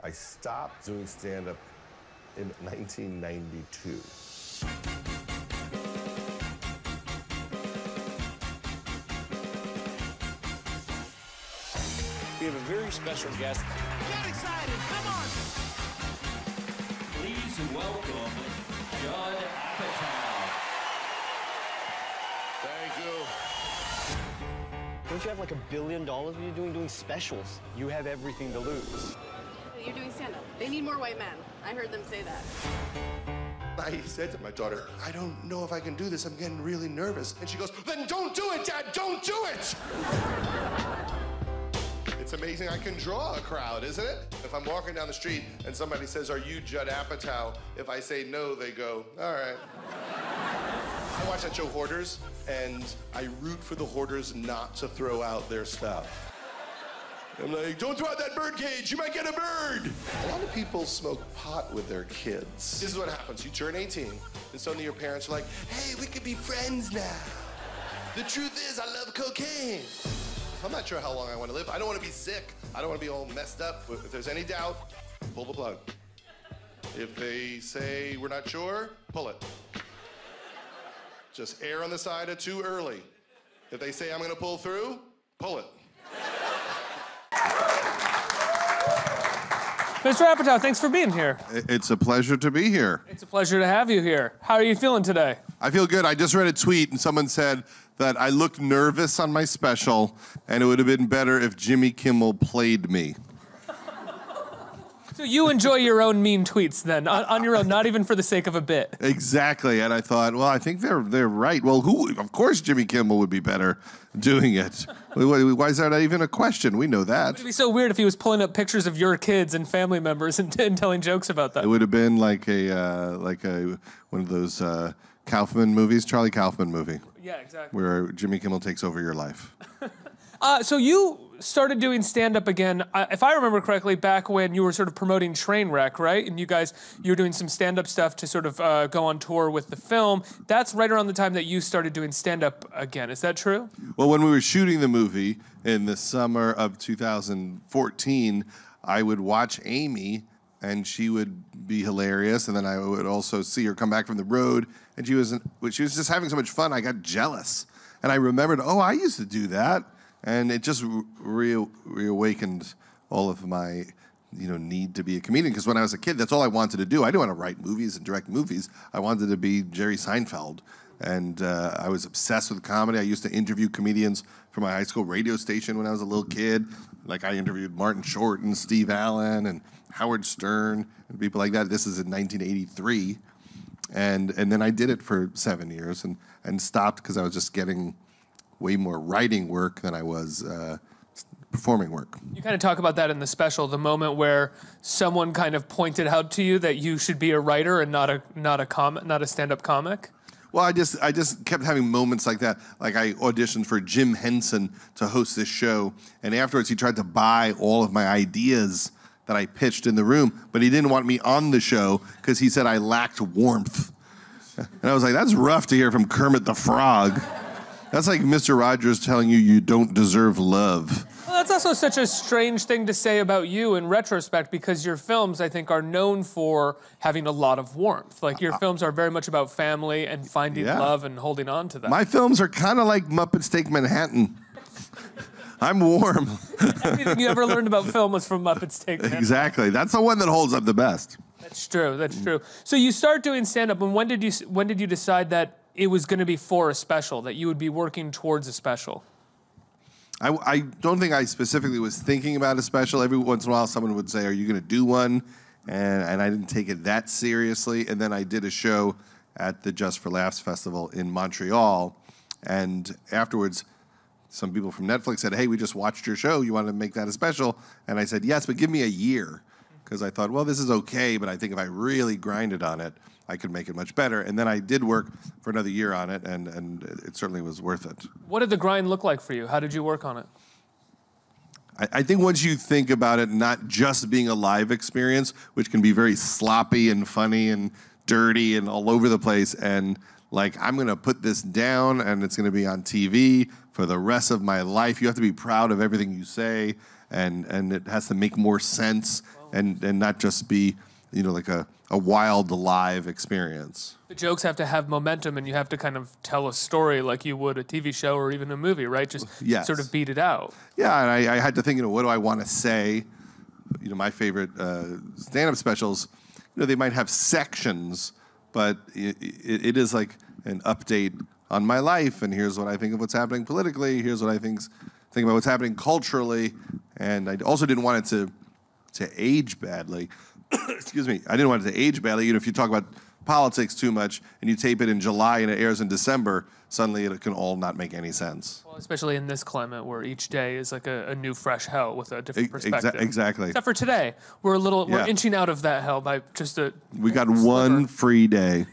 I stopped doing stand-up in 1992. We have a very special guest. Get excited, come on! Please welcome Judd Apatow. Thank you. Don't you have like $1 billion? What are you doing specials? You have everything to lose. You're doing stand-up. They need more white men. I heard them say that. I said to my daughter, I don't know if I can do this. I'm getting really nervous. And she goes, then don't do it, Dad, don't do it! It's amazing I can draw a crowd, isn't it? If I'm walking down the street and somebody says, are you Judd Apatow? If I say no, they go, all right. I watch that show Hoarders, and I root for the hoarders not to throw out their stuff. I'm like, don't throw out that bird cage, you might get a bird. A lot of people smoke pot with their kids. This is what happens, you turn 18, and suddenly your parents are like, hey, we could be friends now. The truth is, I love cocaine. I'm not sure how long I want to live. I don't want to be sick. I don't want to be all messed up. If there's any doubt, pull the plug. If they say we're not sure, pull it. Just err on the side of too early. If they say I'm going to pull through, pull it. Mr. Apatow, thanks for being here. It's a pleasure to be here. It's a pleasure to have you here. How are you feeling today? I feel good. I just read a tweet and someone said that I looked nervous on my special and it would have been better if Jimmy Kimmel played me. So you enjoy your own mean tweets then, on your own, not even for the sake of a bit. Exactly, and I thought, well, I think they're right. Well, of course Jimmy Kimmel would be better doing it. Why is that not even a question? We know that. It'd be so weird if he was pulling up pictures of your kids and family members and telling jokes about that. It would have been like one of those Kaufman movies, Charlie Kaufman movie. Yeah, exactly. Where Jimmy Kimmel takes over your life. So you started doing stand-up again, if I remember correctly, back when you were sort of promoting Trainwreck, right? And you were doing some stand-up stuff to sort of go on tour with the film. That's right around the time that you started doing stand-up again. Is that true? Well, when we were shooting the movie in the summer of 2014, I would watch Amy, and she would be hilarious, and then I would also see her come back from the road, and she was just having so much fun, I got jealous. And I remembered, oh, I used to do that. And it just reawakened all of my, need to be a comedian. Because when I was a kid, that's all I wanted to do. I didn't want to write movies and direct movies. I wanted to be Jerry Seinfeld. And I was obsessed with comedy. I used to interview comedians for my high school radio station when I was a little kid. Like I interviewed Martin Short and Steve Allen and Howard Stern and people like that. This is in 1983. And then I did it for 7 years and stopped because I was just getting way more writing work than I was performing work. You kind of talk about that in the special, the moment where someone kind of pointed out to you that you should be a writer and not a stand-up comic. Well, I just kept having moments like that. Like I auditioned for Jim Henson to host this show, and afterwards he tried to buy all of my ideas that I pitched in the room, but he didn't want me on the show because he said I lacked warmth. And I was like, that's rough to hear from Kermit the Frog. That's like Mr. Rogers telling you don't deserve love. Well, that's also such a strange thing to say about you in retrospect, because your films, I think, are known for having a lot of warmth. Like, your films are very much about family and finding love and holding on to that. My films are kind of like Muppets Take Manhattan. I'm warm. Everything you ever learned about film was from Muppets Take Manhattan. Exactly. That's the one that holds up the best. That's true. That's true. So you start doing stand-up, and when did you decide that it was going to be for a special, that you would be working towards a special? I don't think I specifically was thinking about a special. Every once in a while, someone would say, are you going to do one? And I didn't take it that seriously. And then I did a show at the Just for Laughs Festival in Montreal. And afterwards, some people from Netflix said, hey, we just watched your show. You want to make that a special? And I said, yes, but give me a year. Because I thought, well, this is okay, but I think if I really grinded on it, I could make it much better. And then I did work for another year on it, and it certainly was worth it. What did the grind look like for you? How did you work on it? I think once you think about it not just being a live experience, which can be very sloppy and funny and dirty and all over the place, and like, I'm going to put this down and it's going to be on TV for the rest of my life. You have to be proud of everything you say, and it has to make more sense. and not just be, like a wild live experience. The jokes have to have momentum, and you have to kind of tell a story like you would a TV show or even a movie, right? Just Yes. sort of beat it out. Yeah, and I had to think, what do I want to say? My favorite stand-up specials, they might have sections, but it is like an update on my life, and here's what I think of what's happening politically, here's what I think about what's happening culturally, and I also didn't want it to age badly. Excuse me. I didn't want it to age badly. If you talk about politics too much and you tape it in July and it airs in December, suddenly it can all not make any sense. Well, especially in this climate where each day is like a new fresh hell with a different perspective. Exactly. Except for today, we're inching out of that hell by just a. We got one free day.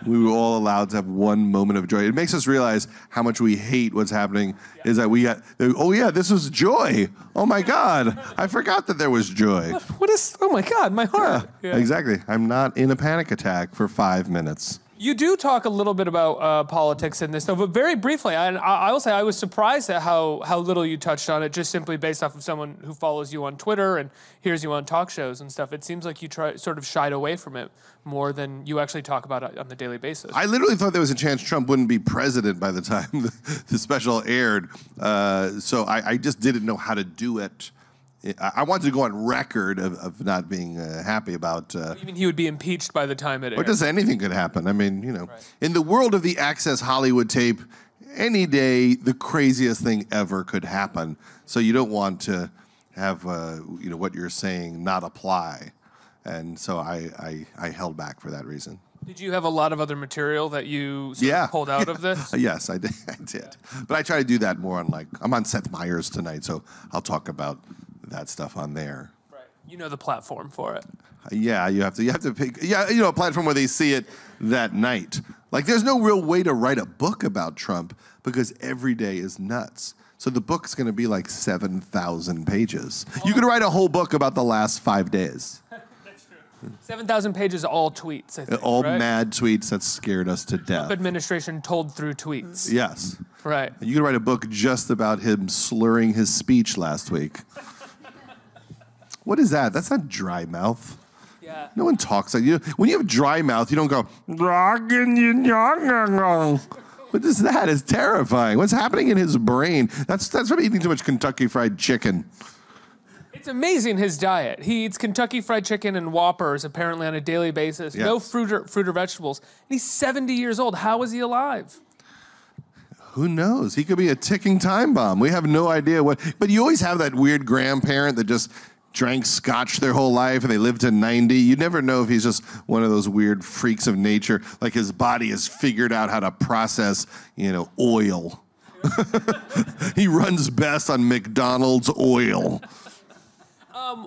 We were all allowed to have one moment of joy. It makes us realize how much we hate what's happening. Is that we got, this was joy. Oh my God, I forgot that there was joy. What is, oh my God, my heart. Yeah. Exactly. I'm not in a panic attack for 5 minutes. You do talk a little bit about politics in this, though, but very briefly. I will say I was surprised at how little you touched on it, just simply based off of someone who follows you on Twitter and hears you on talk shows and stuff. It seems like you sort of shied away from it more than you actually talk about it on the daily basis. I literally thought there was a chance Trump wouldn't be president by the time the special aired, so I just didn't know how to do it. I wanted to go on record of not being happy about. Even he would be impeached by the time it aired. Or just anything could happen. I mean, right. In the world of the Access Hollywood tape, any day the craziest thing ever could happen. So you don't want to have what you're saying not apply, and so I held back for that reason. Did you have a lot of other material that you sort of pulled out of this? Yes, I did. But I try to do that more on I'm on Seth Meyers tonight, so I'll talk about that stuff on there. Right. You know the platform for it. Yeah, you have to pick. Yeah, a platform where they see it that night. There's no real way to write a book about Trump because every day is nuts. So the book's going to be 7,000 pages. You could write a whole book about the last 5 days. That's true. 7,000 pages, all tweets, I think, all right? mad tweets that scared us to death. Trump administration told through tweets. Yes. Right. You could write a book just about him slurring his speech last week. What is that? That's not dry mouth. Yeah. No one talks like you. When you have dry mouth, you don't go. What is that? It's terrifying. What's happening in his brain? That's from eating too much Kentucky Fried Chicken. It's amazing his diet. He eats Kentucky Fried Chicken and Whoppers apparently on a daily basis. Yes. No fruit or vegetables. And he's 70 years old. How is he alive? Who knows? He could be a ticking time bomb. We have no idea what. But you always have that weird grandparent that just drank scotch their whole life and they lived to 90. You never know if he's just one of those weird freaks of nature. His body has figured out how to process, oil. He runs best on McDonald's oil.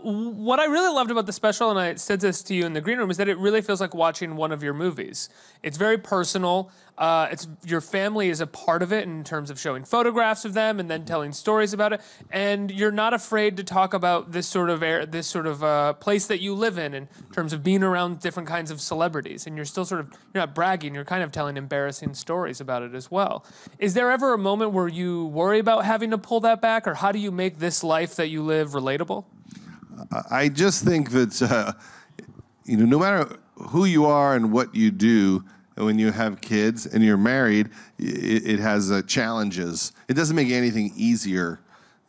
What I really loved about the special, and I said this to you in the green room, is that it really feels like watching one of your movies. It's very personal. Your family is a part of it in terms of showing photographs of them and then telling stories about it. And you're not afraid to talk about this sort of place that you live in terms of being around different kinds of celebrities. And you're still you're not bragging. You're kind of telling embarrassing stories about it as well. Is there ever a moment where you worry about having to pull that back, or how do you make this life that you live relatable? I just think that, no matter who you are and what you do, when you have kids and you're married, it has challenges. It doesn't make anything easier,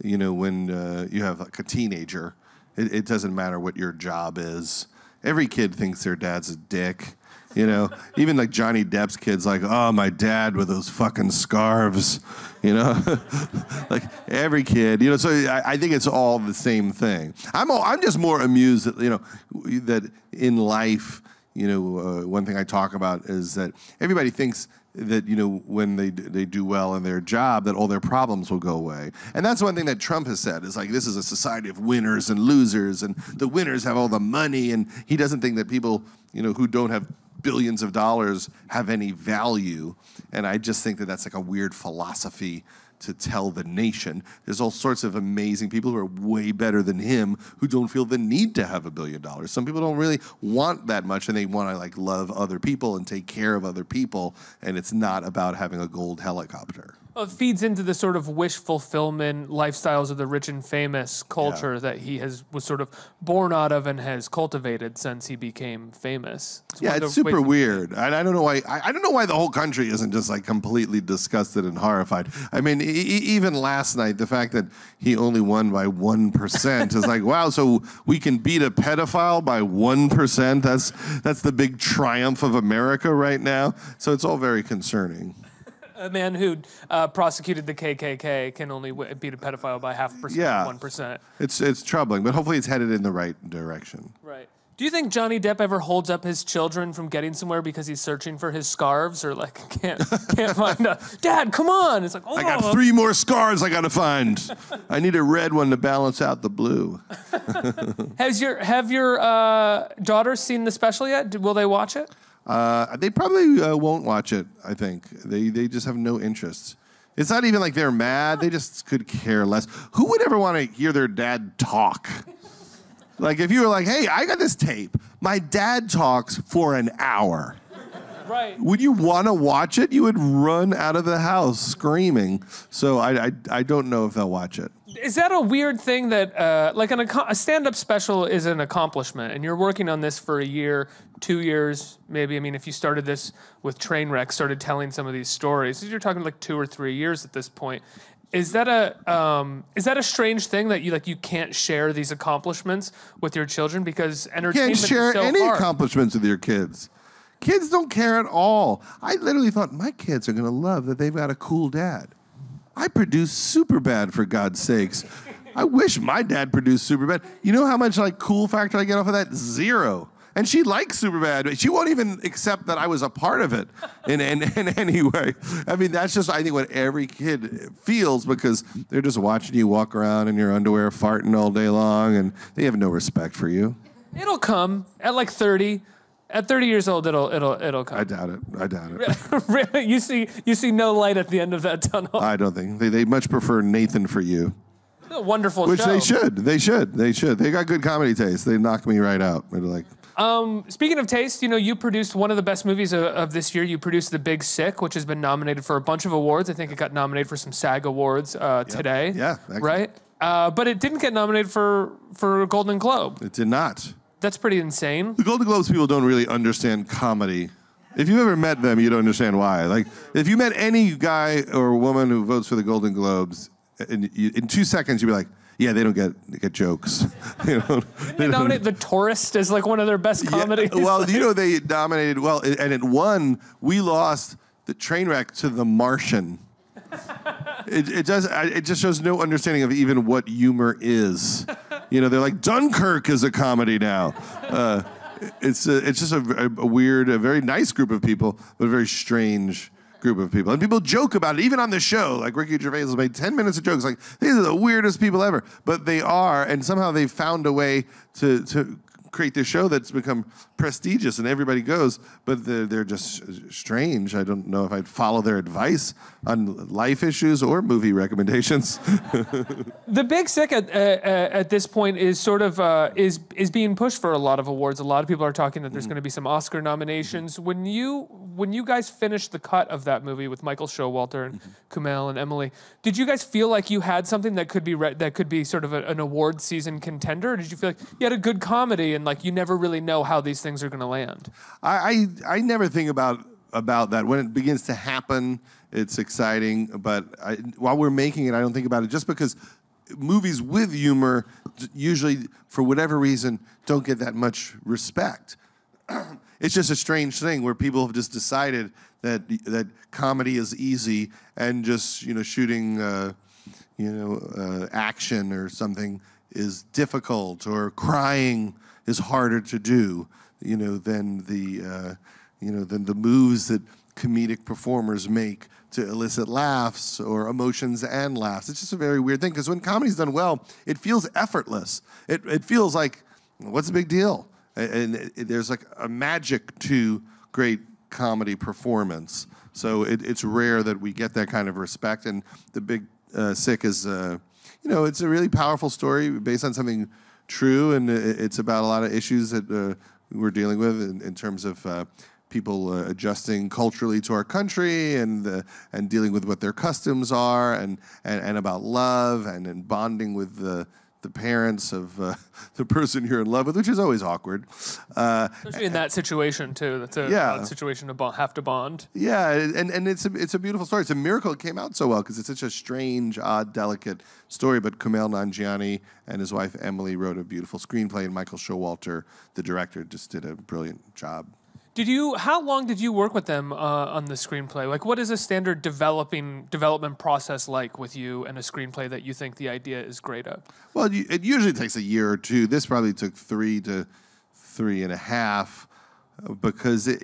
when you have a teenager. It doesn't matter what your job is. Every kid thinks their dad's a dick. Even Johnny Depp's kids, oh, my dad with those fucking scarves, every kid, so I think it's all the same thing. I'm just more amused that, that in life, one thing I talk about is that everybody thinks that, when they do well in their job, that all their problems will go away. And that's one thing that Trump has said, is this is a society of winners and losers, and the winners have all the money, and he doesn't think that people, who don't have billions of dollars have any value. And I just think that that's a weird philosophy to tell the nation. There's all sorts of amazing people who are way better than him who don't feel the need to have $1 billion. Some people don't really want that much, and they want to love other people and take care of other people, and it's not about having a gold helicopter. Well, it feeds into the sort of wish fulfillment lifestyles of the rich and famous culture that he was sort of born out of and has cultivated since he became famous. It's super weird. I don't know why. I don't know why the whole country isn't just like completely disgusted and horrified. I mean, even last night, the fact that he only won by 1% is like, wow. So we can beat a pedophile by 1%. That's the big triumph of America right now. So it's all very concerning. A man who prosecuted the KKK can only beat a pedophile by 0.5%, 1%. It's troubling, but hopefully it's headed in the right direction. Right. Do you think Johnny Depp ever holds up his children from getting somewhere because he's searching for his scarves, or like can't find a Dad? Come on! It's like, oh, I got 3 more scarves I got to find. I need a red one to balance out the blue. Have your daughters seen the special yet? Will they watch it? They probably won't watch it, I think. They just have no interest. It's not even like they're mad. They just could care less. Who would ever want to hear their dad talk? Like, if you were like, hey, I got this tape. My dad talks for an hour. Right. Would you want to watch it? You would run out of the house screaming. So I don't know if they'll watch it. Is that a weird thing that, like a stand-up special is an accomplishment, and you're working on this for a year, 2 years, maybe. I mean, if you started this with Trainwreck, started telling some of these stories, you're talking like 2 or 3 years at this point. Is that a strange thing that you can't share these accomplishments with your children because entertainment is so hard? You can't share any accomplishments with your kids. Kids don't care at all. I literally thought my kids are going to love that they've got a cool dad. I produced Superbad, for God's sakes. I wish my dad produced Superbad. You know how much like cool factor I get off of that? 0. And she likes Superbad, but she won't even accept that I was a part of it in any way. I mean, that's just, I think, what every kid feels because they're just watching you walk around in your underwear farting all day long, and they have no respect for you. It'll come at like 30. At 30 years old, it'll come. I doubt it. Really? You see no light at the end of that tunnel? I don't think. They much prefer Nathan For You. A wonderful Which show. They should. They got good comedy taste. They knock me right out. They're like... Speaking of taste, you produced one of the best movies of this year. You produced The Big Sick, which has been nominated for a bunch of awards. I think it got nominated for some SAG awards today. Yeah, excellent. Right? But it didn't get nominated for a Golden Globe. It did not. That's pretty insane. The Golden Globes people don't really understand comedy. If you've ever met them, you don't understand why. Like, if you met any guy or woman who votes for the Golden Globes, in 2 seconds you'd be like, yeah, they don't get jokes. They nominate The Tourist as like one of their best comedies. Yeah, well, they nominated, and it won. We lost the Trainwreck to The Martian. It just shows no understanding of even what humor is. They're like, Dunkirk is a comedy now. It's just a weird, a very nice group of people, but a very strange group of people. And people joke about it, even on the show. Like Ricky Gervais has made 10 minutes of jokes. Like, these are the weirdest people ever. But they are, and somehow they've found a way to create this show that's become prestigious and everybody goes, but they're just strange. I don't know if I'd follow their advice on life issues or movie recommendations. The Big Sick at this point is sort of is being pushed for a lot of awards. A lot of people are talking that there's going to be some Oscar nominations. When you guys finished the cut of that movie with Michael Showalter and Kumail and Emily, did you guys feel like you had something that could be sort of an award season contender? Or did you feel like you had a good comedy and like you never really know how these things are going to land? I never think about that. When it begins to happen, it's exciting. But while we're making it, I don't think about it. Just because movies with humor usually, for whatever reason, don't get that much respect. It's just a strange thing where people have just decided that comedy is easy and just shooting action or something is difficult, or crying is harder to do, than the moves that comedic performers make to elicit laughs or emotions and laughs. It's just a very weird thing, because when comedy's done well, it feels effortless. It feels like, what's the big deal? And there's like a magic to great comedy performance. So it's rare that we get that kind of respect. And The Big Sick is, it's a really powerful story based on something true, and it's about a lot of issues that we're dealing with in terms of people adjusting culturally to our country and dealing with what their customs are and about love and bonding with the parents of the person you're in love with, which is always awkward. Especially in that situation too. That's a odd situation to have to bond. Yeah, and it's a beautiful story. It's a miracle it came out so well because it's such a strange, odd, delicate story. But Kumail Nanjiani and his wife Emily wrote a beautiful screenplay, and Michael Showalter, the director, just did a brilliant job. How long did you work with them on the screenplay? Like, what is a standard development process like with you and a screenplay that you think the idea is great at? Well, it usually takes a year or two. This probably took 3 to 3.5 because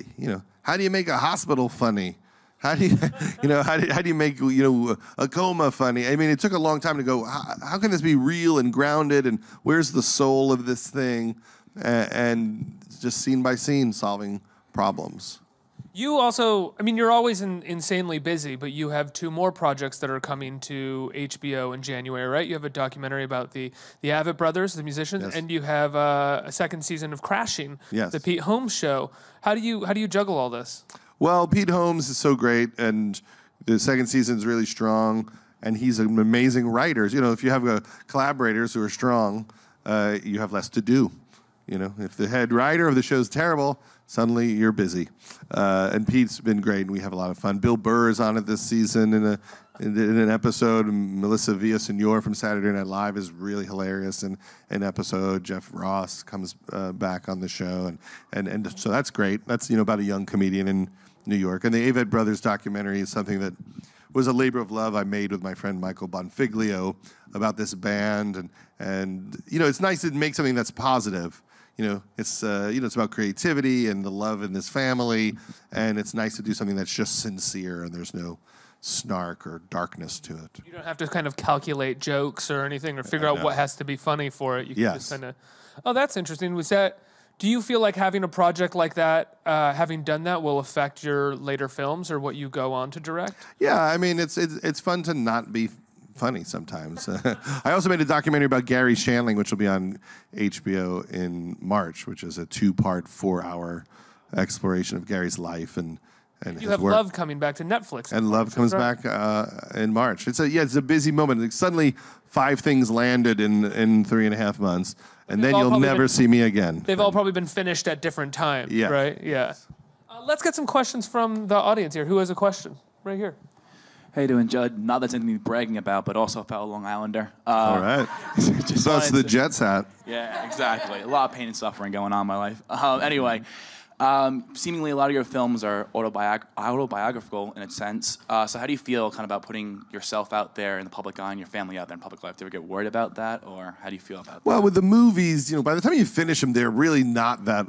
how do you make a hospital funny? How do you how do you make a coma funny? I mean, it took a long time to go. How can this be real and grounded? And where's the soul of this thing? And just scene by scene solving problems. You also, you're always insanely busy, but you have 2 more projects that are coming to HBO in January, right? You have a documentary about the Avett brothers, the musicians, yes. And you have a second season of Crashing, yes. the Pete Holmes show. How do you juggle all this? Well, Pete Holmes is so great, and the second season is really strong, and he's an amazing writer. If you have collaborators who are strong, you have less to do. If the head writer of the show is terrible, suddenly you're busy. And Pete's been great, and we have a lot of fun. Bill Burr is on it this season in an episode. Melissa Villaseñor from Saturday Night Live is really hilarious in an episode. Jeff Ross comes back on the show, and so that's great. That's about a young comedian in New York. And the Avett Brothers documentary is something that was a labor of love I made with my friend Michael Bonfiglio about this band, and it's nice to make something that's positive. It's about creativity and the love in this family, and it's nice to do something that's just sincere and there's no snark or darkness to it. You don't have to kind of calculate jokes or anything or figure out what has to be funny for it. You can just kind of. Oh, that's interesting. Do you feel like having a project like that, having done that, will affect your later films or what you go on to direct? Yeah, it's fun to not be funny sometimes. I also made a documentary about Garry Shandling, which will be on HBO in March, which is a 2-part, 4-hour exploration of Gary's life and his you have work. Love coming back to Netflix. And Love comes back in March. It's a busy moment. Like, suddenly 5 things landed in 3.5 months, and then you'll never see me again. They've all probably been finished at different times, right? Yeah. Let's get some questions from the audience here. Who has a question? Right here. How you doing, Judd? Not that's anything to be bragging about, but also a fellow Long Islander. All right. So it's the Jets hat. Yeah, exactly. A lot of pain and suffering going on in my life. Anyway, seemingly a lot of your films are autobiographical in a sense. So how do you feel kind of about putting yourself out there in the public eye and your family out there in public life? Do you ever get worried about that, or how do you feel about that? Well, with the movies, by the time you finish them, they're really not that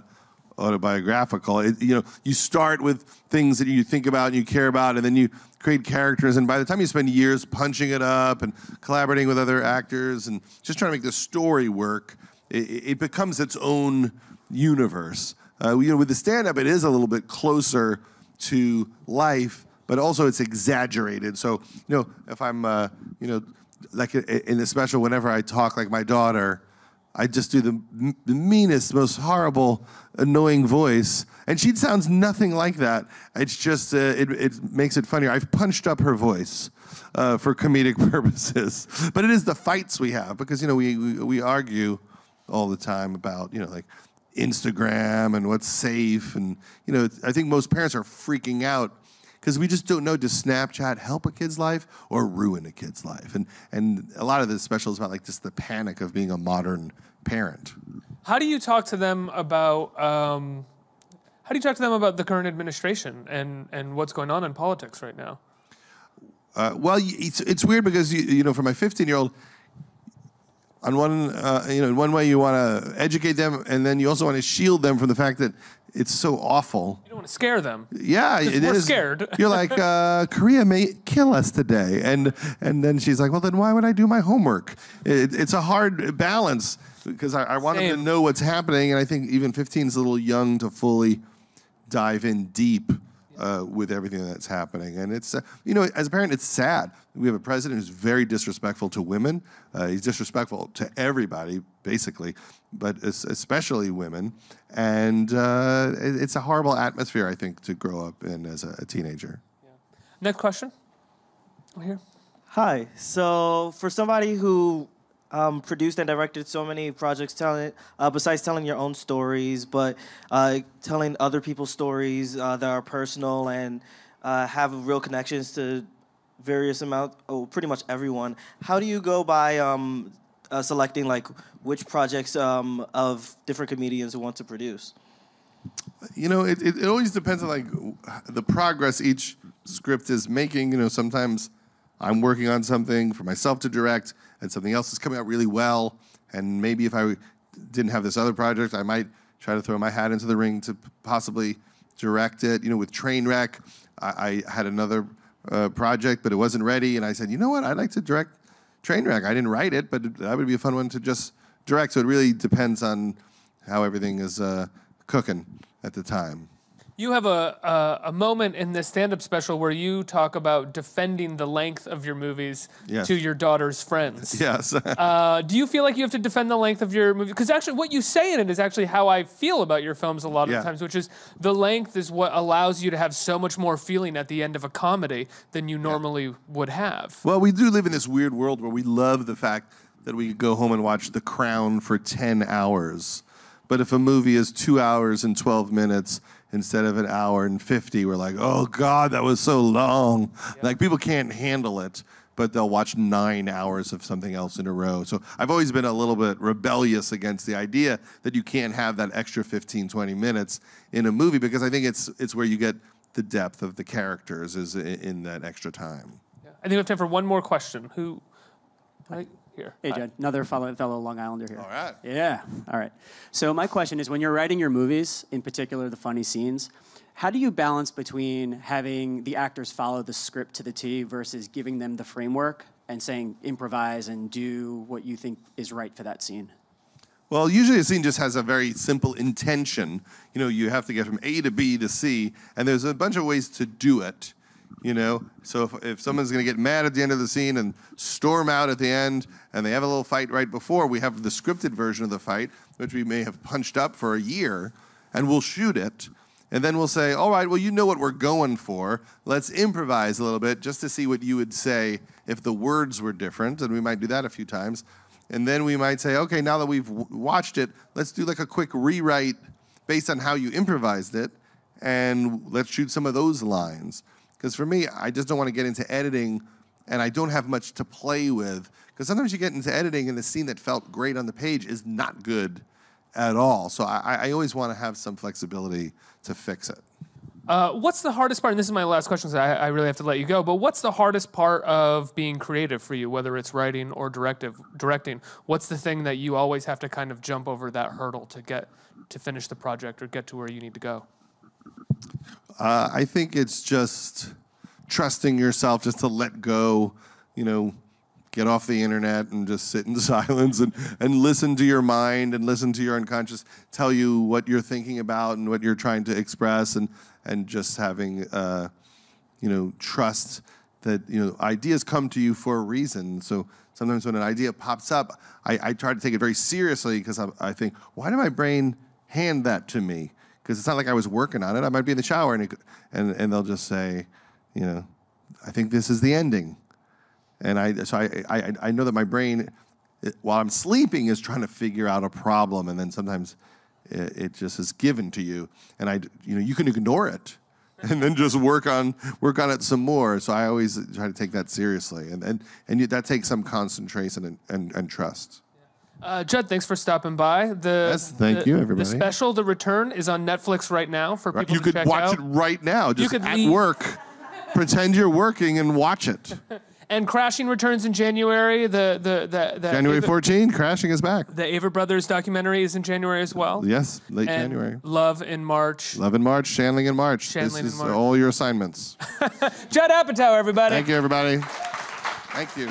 autobiographical. You start with things that you think about and you care about, and then you create characters, and by the time you spend years punching it up and collaborating with other actors and just trying to make the story work, it becomes its own universe. With the stand-up, it is a little bit closer to life, but also it's exaggerated. So, if I'm, like in the special, whenever I talk like my daughter, I just do the meanest, most horrible, annoying voice, and she sounds nothing like that. It's just it makes it funnier. I've punched up her voice for comedic purposes, but it is the fights we have because we argue all the time about like Instagram and what's safe, and I think most parents are freaking out because we just don't know, does Snapchat help a kid's life or ruin a kid's life? And a lot of the special is about like just the panic of being a modern parent. How do you talk to them about the current administration and what's going on in politics right now? Well, it's weird because for my 15-year-old, on one in one way you want to educate them, and then you also want to shield them from the fact that it's so awful. You don't want to scare them. Yeah, it we're is. Scared. You're like, Korea may kill us today, and then she's like, well, then why would I do my homework? It's a hard balance because I want them to know what's happening, and I think even 15 is a little young to fully dive in deep with everything that's happening. And it's, as a parent, it's sad. We have a president who's very disrespectful to women. He's disrespectful to everybody, basically, but especially women. And it's a horrible atmosphere, I think, to grow up in as a teenager. Yeah. Next question. Over here. Hi. So for somebody who produced and directed so many projects, besides telling your own stories, but telling other people's stories that are personal and have real connections to pretty much everyone. How do you go by selecting which projects of different comedians who want to produce? It always depends on the progress each script is making. Sometimes I'm working on something for myself to direct, and something else is coming out really well. And maybe if I didn't have this other project, I might try to throw my hat into the ring to possibly direct it. With Trainwreck, I had another project, but it wasn't ready, and I said, you know what, I'd like to direct Trainwreck. I didn't write it, but that would be a fun one to just direct. So it really depends on how everything is cooking at the time. You have a moment in this stand-up special where you talk about defending the length of your movies to your daughter's friends. Yes. Do you feel like you have to defend the length of your movie? Because actually what you say in it is actually how I feel about your films a lot of times, which is the length is what allows you to have so much more feeling at the end of a comedy than you normally would have. Well, we do live in this weird world where we love the fact that we could go home and watch The Crown for 10 hours. But if a movie is 2 hours and 12 minutes instead of an hour and 50, we're like, oh God, that was so long. Yeah. People can't handle it, but they'll watch 9 hours of something else in a row. So I've always been a little bit rebellious against the idea that you can't have that extra 15, 20 minutes in a movie, because I think it's where you get the depth of the characters is in that extra time. Yeah. I think we have time for one more question. Who? Right here. Hey, Judd. Another fellow Long Islander here. All right. Yeah. All right. So my question is, when you're writing your movies, in particular the funny scenes, how do you balance between having the actors follow the script to the T versus giving them the framework and saying improvise and do what you think is right for that scene? Well, usually a scene just has a very simple intention. You have to get from A to B to C, and there's a bunch of ways to do it. So if someone's going to get mad at the end of the scene and storm out at the end, and they have a little fight right before, we have the scripted version of the fight, which we may have punched up for a year, and we'll shoot it, and then we'll say, all right, well, you know what we're going for. Let's improvise a little bit just to see what you would say if the words were different, and we might do that a few times. And then we might say, okay, now that we've watched it, let's do a quick rewrite based on how you improvised it, and let's shoot some of those lines. Because for me, I just don't want to get into editing, and I don't have much to play with. Because sometimes you get into editing, and the scene that felt great on the page is not good at all. So I always want to have some flexibility to fix it. What's the hardest part? And this is my last question, so I really have to let you go. But what's the hardest part of being creative for you, whether it's writing or directing? What's the thing that you always have to kind of jump over that hurdle to finish the project or get to where you need to go? I think it's just trusting yourself, just to let go, get off the internet and just sit in silence and listen to your mind and listen to your unconscious tell you what you're thinking about and what you're trying to express, and just having, trust that, ideas come to you for a reason. So sometimes when an idea pops up, I try to take it very seriously, because I think, why did my brain hand that to me? Because it's not like I was working on it. I might be in the shower, and they'll just say, I think this is the ending. And I know that my brain, while I'm sleeping, is trying to figure out a problem, and then sometimes it just is given to you, and you can ignore it, and then just work on it some more. So I always try to take that seriously, and that takes some concentration and trust. Judd, thanks for stopping by. Thank you, everybody. The special, The Return, is on Netflix right now for people to check out. You could watch it right now, just at work. Pretend you're working and watch it. And Crashing returns in January. January 14, Crashing is back. The Ava Brothers documentary is in January as well. Yes, late January. Love in March. Love in March, Shandling in March. This is all your assignments. Judd Apatow, everybody. Thank you, everybody. Thank you.